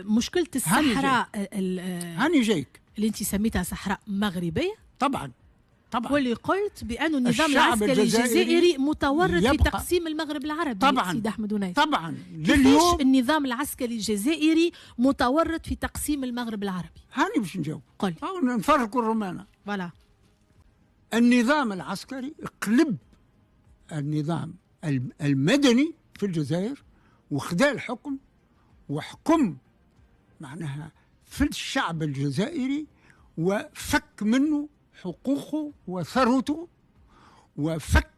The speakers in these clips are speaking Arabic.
مشكلة الصحراء هاني جايك اللي انت سميتها صحراء مغربية، طبعا واللي قلت بأن النظام العسكري الجزائري متورط في تقسيم المغرب العربي. طبعا سيد أحمد ونايف، طبعا لليوم النظام العسكري الجزائري متورط في تقسيم المغرب العربي؟ هاني باش نجاوب، قل نفرقوا الرومانة. فوالا، النظام العسكري قلب النظام المدني في الجزائر وخذا الحكم وحكم معناها في الشعب الجزائري، وفك منه حقوقه وثروته، وفك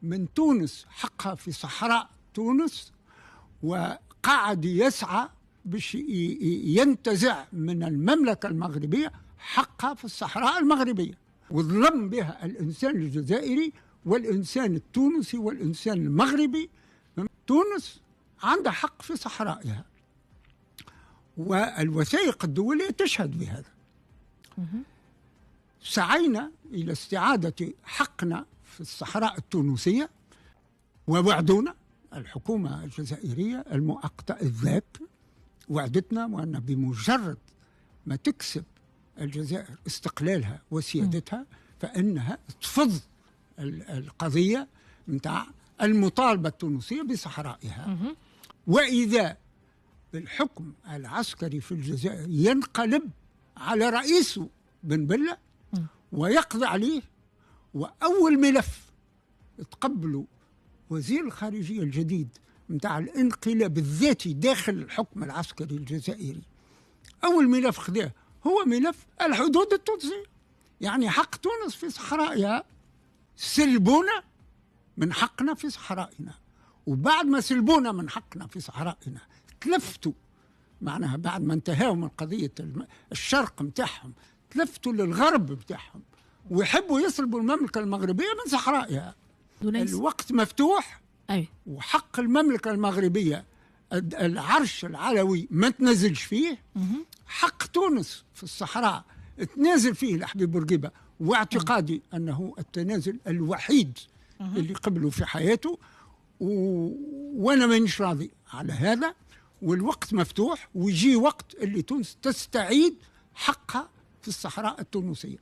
من تونس حقها في صحراء تونس، وقعد يسعى باش ينتزع من المملكة المغربية حقها في الصحراء المغربية، وظلم بها الإنسان الجزائري والإنسان التونسي والإنسان المغربي. تونس عندها حق في صحرائها، والوثائق الدولية تشهد بهذا. سعينا إلى استعادة حقنا في الصحراء التونسية، ووعدونا الحكومة الجزائرية المؤقتة الذاك وعدتنا وأن بمجرد ما تكسب الجزائر استقلالها وسيادتها فإنها تفض القضية متاع المطالبة التونسية بصحرائها. وإذا الحكم العسكري في الجزائر ينقلب على رئيسه بن بلة ويقضي عليه، وأول ملف تقبله وزير الخارجية الجديد متاع الانقلاب الذاتي داخل الحكم العسكري الجزائري، أول ملف خذاه هو ملف الحدود التونسية، يعني حق تونس في صحرائها. سلبونا من حقنا في صحرائنا، وبعد ما سلبونا من حقنا في صحرائنا تلفتوا معناها بعد ما انتهوا من قضية الشرق متاعهم تلفتوا للغرب متاعهم ويحبوا يسلبوا المملكة المغربية من صحرائها. الوقت مفتوح، وحق المملكة المغربية العرش العلوي ما تنزلش فيه، حق تونس في الصحراء تنازل فيه الحبيب بورقيبة، واعتقادي أنه التنازل الوحيد اللي قبله في حياته، وأنا مانيش راضي على هذا. والوقت مفتوح، ويجي وقت اللي تونس تستعيد حقها في الصحراء التونسية.